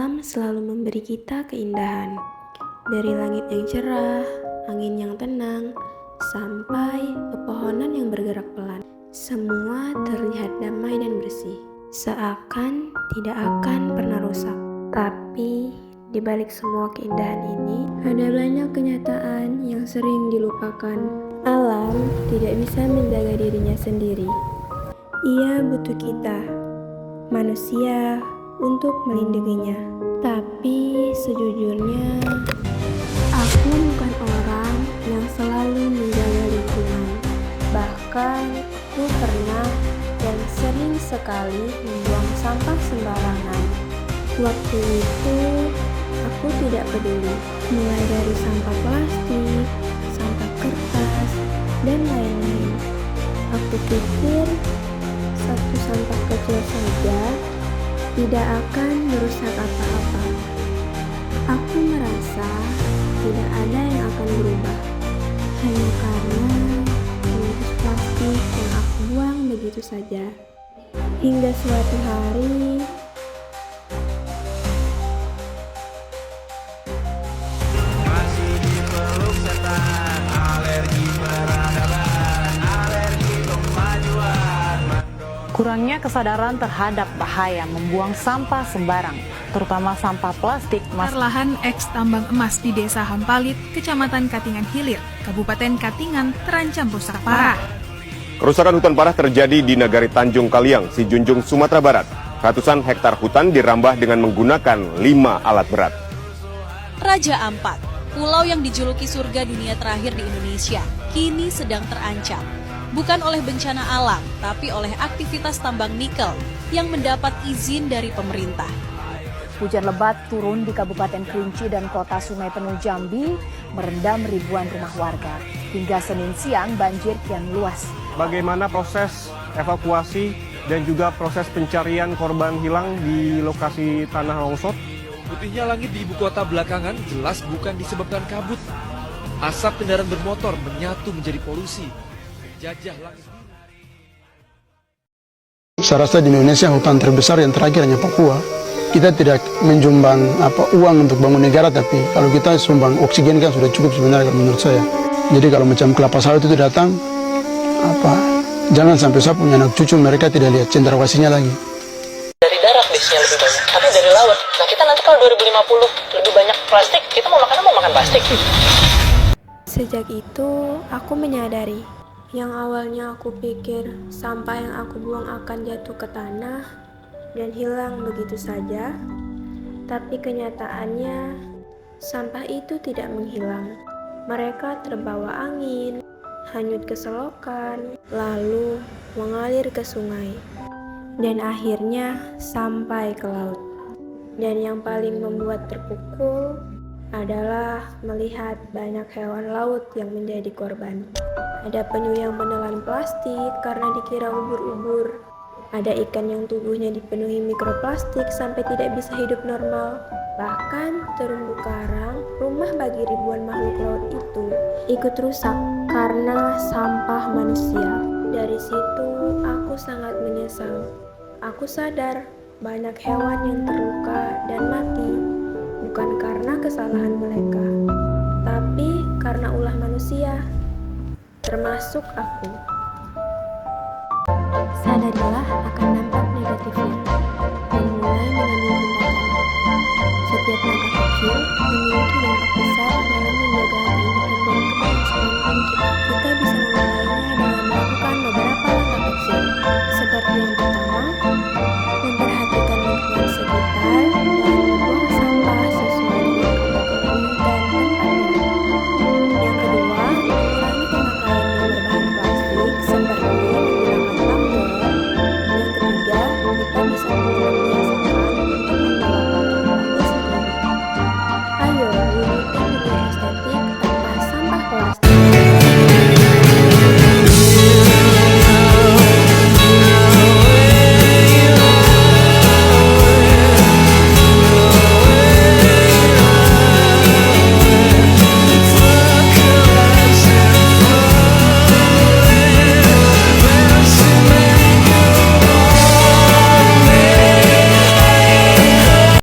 Alam selalu memberi kita keindahan. Dari langit yang cerah, angin yang tenang, sampai pepohonan yang bergerak pelan. Semua terlihat damai dan bersih, seakan tidak akan pernah rusak. Tapi di balik semua keindahan ini, ada banyak kenyataan yang sering dilupakan. Alam tidak bisa menjaga dirinya sendiri. Ia butuh kita, manusia, untuk melindunginya. Tapi sejujurnya, aku bukan orang yang selalu menjaga lingkungan. Bahkan aku pernah dan sering sekali membuang sampah sembarangan. Waktu itu aku tidak peduli, mulai dari sampah plastik, sampah kertas, dan lain-lain. Aku pikir satu sampah kecil saja tidak akan merusak apa-apa. Aku merasa tidak ada yang akan berubah, hanya karena bungkus plastik yang aku buang begitu saja. Hingga suatu hari, masih dipeluk setan, alergi peradaban, alergi kemajuan. Kurangnya kesadaran terhadap bahaya membuang sampah sembarang, terutama sampah plastik. Lahan eks tambang emas di Desa Hampalit, Kecamatan Katingan Hilir, Kabupaten Katingan terancam rusak parah. Kerusakan hutan parah terjadi di Nagari Tanjung Kaliang, Sijunjung, Sumatera Barat. Ratusan hektar hutan dirambah dengan menggunakan 5 alat berat. Raja Ampat, pulau yang dijuluki surga dunia terakhir di Indonesia, kini sedang terancam. Bukan oleh bencana alam, tapi oleh aktivitas tambang nikel yang mendapat izin dari pemerintah. Hujan lebat turun di Kabupaten Kerinci dan Kota Sungai Penuh Jambi merendam ribuan rumah warga. Hingga Senin siang banjir kian luas. Bagaimana proses evakuasi dan juga proses pencarian korban hilang di lokasi tanah longsor? Putihnya langit di ibu kota belakangan jelas bukan disebabkan kabut. Asap kendaraan bermotor menyatu menjadi polusi. Jajah langit. Saya rasa di Indonesia hutan terbesar yang terakhir hanya Papua. Kita tidak menjumbang uang untuk bangun negara, tapi kalau kita sumbang oksigen kan sudah cukup sebenarnya menurut saya. Jadi kalau macam kelapa sawit itu datang, jangan sampai saya punya anak cucu mereka tidak lihat cendrawasihnya lagi. Dari darat biasanya lebih banyak, tapi dari laut. Nah kita nanti kalau 2050 lebih banyak plastik, kita mau makan plastik. sejak itu aku menyadari, yang awalnya aku pikir sampah yang aku buang akan jatuh ke tanah dan hilang begitu saja, tapi kenyataannya sampah itu tidak menghilang. Mereka terbawa angin, hanyut ke selokan, lalu mengalir ke sungai, dan akhirnya sampai ke laut. Dan yang paling membuat terpukul adalah melihat banyak hewan laut yang menjadi korban. Ada penyu yang menelan plastik karena dikira ubur-ubur. Ada ikan yang tubuhnya dipenuhi mikroplastik sampai tidak bisa hidup normal. Bahkan terumbu karang, rumah bagi ribuan makhluk laut itu, ikut rusak karena sampah manusia. Dari situ aku sangat menyesal. Aku sadar banyak hewan yang terluka dan mati, bukan karena kesalahan mereka, tapi karena ulah manusia, termasuk aku. Sadarilah akan dampak negatifnya dan mulai mengambil tindakan. Setiap langkah kecil memiliki dampak besar dalam